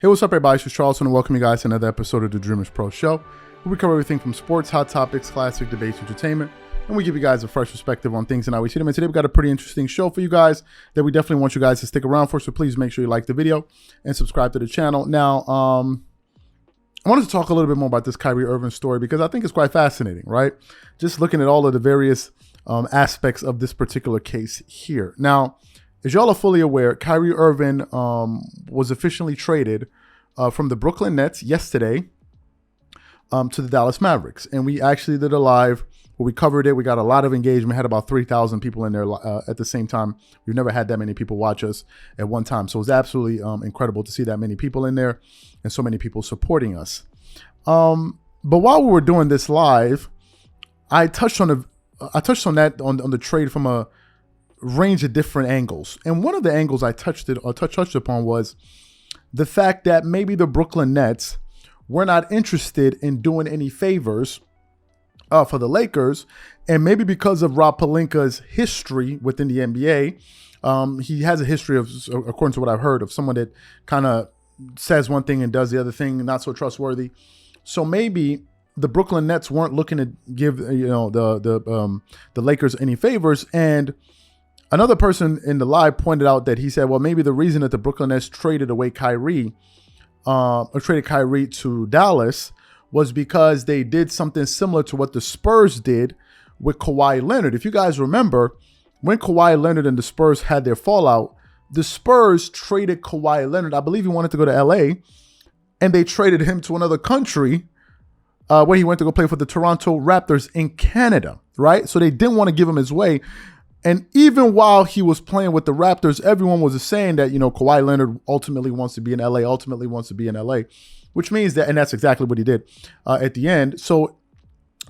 Hey, what's up, everybody? It's Charles, and welcome you guys to another episode of the Dreamerspro Show, where we cover everything from sports, hot topics, classic debates, entertainment, and we give you guys a fresh perspective on things and how we see them. And today we've got a pretty interesting show for you guys that we definitely want you guys to stick around for, so please make sure you like the video and subscribe to the channel. Now, I wanted to talk a little bit more about this Kyrie Irving story because I think it's quite fascinating, right? Just looking at all of the various aspects of this particular case here. Now, as y'all are fully aware, Kyrie Irving was officially traded from the Brooklyn Nets yesterday to the Dallas Mavericks. And we actually did a live where we covered it. We got a lot of engagement, had about 3,000 people in there at the same time. We've never had that many people watch us at one time. So it was absolutely incredible to see that many people in there and so many people supporting us. But while we were doing this live, I touched on the trade from a range of different angles. And one of the angles I touched upon was the fact that maybe the Brooklyn Nets were not interested in doing any favors for the Lakers. And maybe because of Rob Pelinka's history within the NBA, he has a history of, according to what I've heard, of someone that kind of says one thing and does the other thing, not so trustworthy. So maybe the Brooklyn Nets weren't looking to give the Lakers any favors. And another person in the live pointed out that he said, well, maybe the reason that the Brooklyn Nets traded Kyrie to Dallas was because they did something similar to what the Spurs did with Kawhi Leonard. If you guys remember, when Kawhi Leonard and the Spurs had their fallout, the Spurs traded Kawhi Leonard. I believe he wanted to go to LA, and they traded him to another country where he went to go play for the Toronto Raptors in Canada, right? So they didn't want to give him his way. And even while he was playing with the Raptors, everyone was saying that, Kawhi Leonard ultimately wants to be in LA, which means that, and that's exactly what he did at the end. So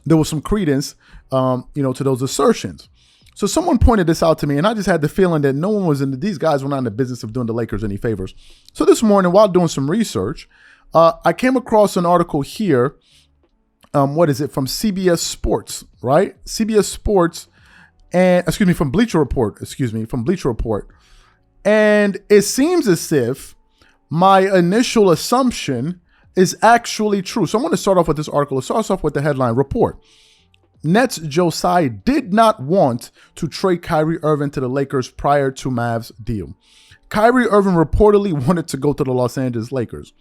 there was some credence, to those assertions. So someone pointed this out to me, and I just had the feeling that no one was these guys were not in the business of doing the Lakers any favors. So this morning, while doing some research, I came across an article here. From CBS Sports, right? CBS Sports. From Bleacher Report. And it seems as if my initial assumption is actually true. So I'm going to start off with this article. It starts off with the headline report. Nets Tsai did not want to trade Kyrie Irving to the Lakers prior to Mavs deal. Kyrie Irving reportedly wanted to go to the Los Angeles Lakers,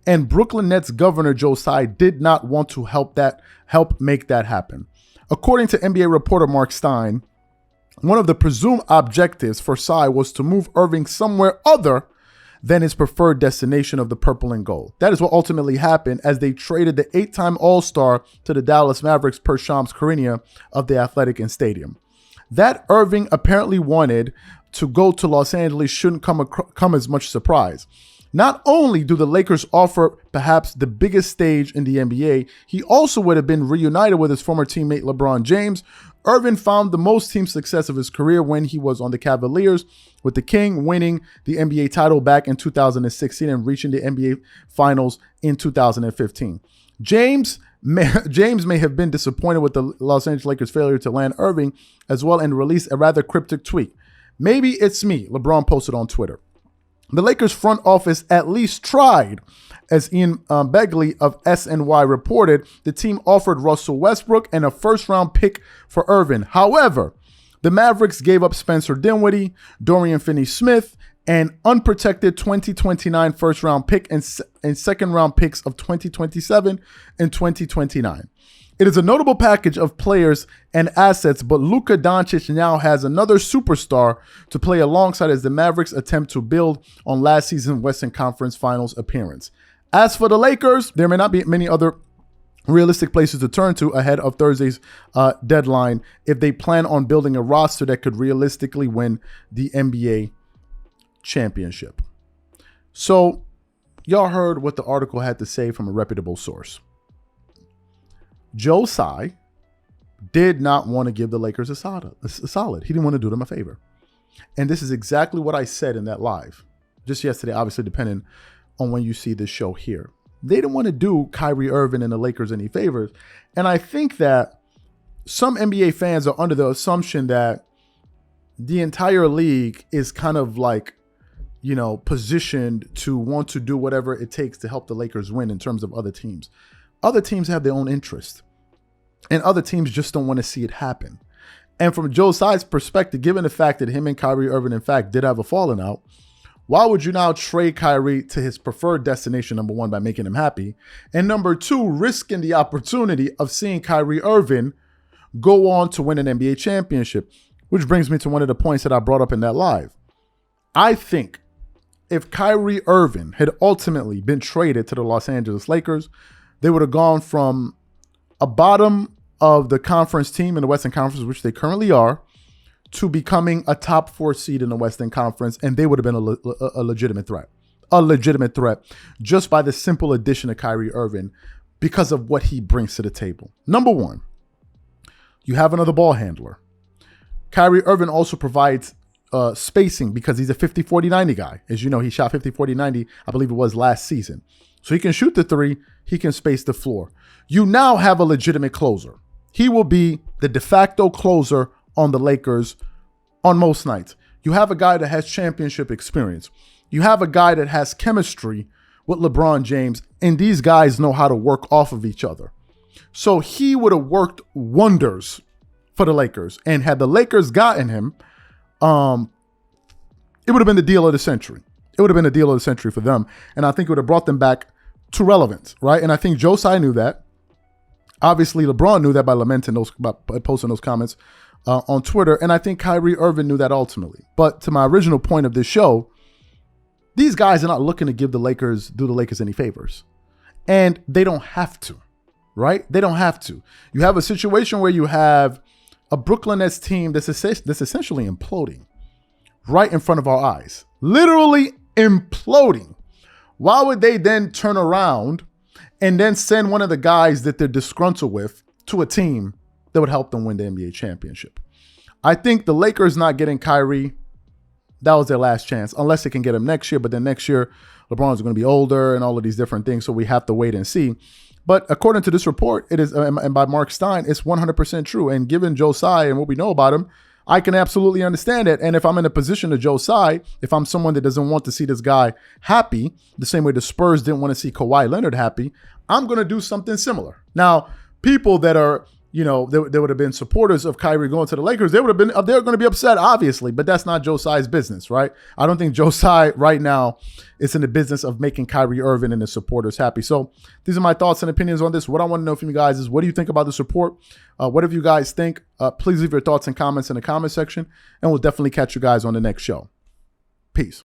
and Brooklyn Nets governor Tsai did not want to help make that happen. According to NBA reporter Mark Stein, one of the presumed objectives for Tsai was to move Irving somewhere other than his preferred destination of the purple and gold. That is what ultimately happened as they traded the 8-time All-Star to the Dallas Mavericks per Shams Charania of the Athletic and Stadium. That Irving apparently wanted to go to Los Angeles shouldn't come as much surprise. Not only do the Lakers offer perhaps the biggest stage in the NBA, he also would have been reunited with his former teammate LeBron James. Irving found the most team success of his career when he was on the Cavaliers, with the King winning the NBA title back in 2016 and reaching the NBA Finals in 2015. James may have been disappointed with the Los Angeles Lakers' failure to land Irving as well and released a rather cryptic tweet. "Maybe it's me," LeBron posted on Twitter. The Lakers front office at least tried. As Ian Begley of SNY reported, the team offered Russell Westbrook and a first-round pick for Irving. However, the Mavericks gave up Spencer Dinwiddie, Dorian Finney-Smith, and unprotected 2029 first-round pick and second-round picks of 2027 and 2029. It is a notable package of players and assets, but Luka Doncic now has another superstar to play alongside as the Mavericks attempt to build on last season's Western Conference Finals appearance. As for the Lakers, there may not be many other realistic places to turn to ahead of Thursday's deadline if they plan on building a roster that could realistically win the NBA championship. So, y'all heard what the article had to say from a reputable source. Tsai did not want to give the Lakers a solid. He didn't want to do them a favor. And this is exactly what I said in that live. Just yesterday, obviously, depending on when you see this show here. They didn't want to do Kyrie Irving and the Lakers any favors. And I think that some NBA fans are under the assumption that the entire league is kind of like positioned to want to do whatever it takes to help the Lakers win in terms of other teams. Other teams have their own interest, and other teams just don't want to see it happen. And from Joe Tsai's perspective, given the fact that him and Kyrie Irving, in fact, did have a falling out, why would you now trade Kyrie to his preferred destination, number one, by making him happy, and number two, risking the opportunity of seeing Kyrie Irving go on to win an NBA championship? Which brings me to one of the points that I brought up in that live. I think if Kyrie Irving had ultimately been traded to the Los Angeles Lakers, they would have gone from a bottom of the conference team in the Western Conference, which they currently are, to becoming a top 4 seed in the Western Conference, and they would have been a legitimate threat. A legitimate threat just by the simple addition of Kyrie Irving because of what he brings to the table. Number one, you have another ball handler. Kyrie Irving also provides spacing because he's a 50-40-90 guy. As you know, he shot 50-40-90, I believe it was last season. So he can shoot the three, he can space the floor. You now have a legitimate closer. He will be the de facto closer on the Lakers on most nights. You have a guy that has championship experience. You have a guy that has chemistry with LeBron James, and these guys know how to work off of each other. So he would have worked wonders for the Lakers. And had the Lakers gotten him, it would have been the deal of the century. It would have been the deal of the century for them. And I think it would have brought them back to relevance, right? And I think Joe Tsai knew that. Obviously, LeBron knew that by lamenting those, by posting those comments on Twitter. And I think Kyrie Irving knew that ultimately. But to my original point of this show, these guys are not looking to do the Lakers any favors. And they don't have to, right? They don't have to. You have a situation where you have a Brooklyn Nets team that's essentially imploding right in front of our eyes. Literally imploding. Why would they then turn around and then send one of the guys that they're disgruntled with to a team that would help them win the NBA championship? I think the Lakers not getting Kyrie, that was their last chance, unless they can get him next year. But then next year, LeBron's going to be older and all of these different things, so we have to wait and see. But according to this report, it is, and by Mark Stein, it's 100% true. And given Joe Tsai and what we know about him, I can absolutely understand it. And if I'm in a position of Joe Tsai, if I'm someone that doesn't want to see this guy happy, the same way the Spurs didn't want to see Kawhi Leonard happy, I'm going to do something similar. Now, people that are, they would have been supporters of Kyrie going to the Lakers, they're going to be upset, obviously, but that's not Joe Tsai's business, right? I don't think Joe Tsai right now is in the business of making Kyrie Irving and his supporters happy. So these are my thoughts and opinions on this. What I want to know from you guys is, what do you think about the support? What do you guys think? Please leave your thoughts and comments in the comment section, and we'll definitely catch you guys on the next show. Peace.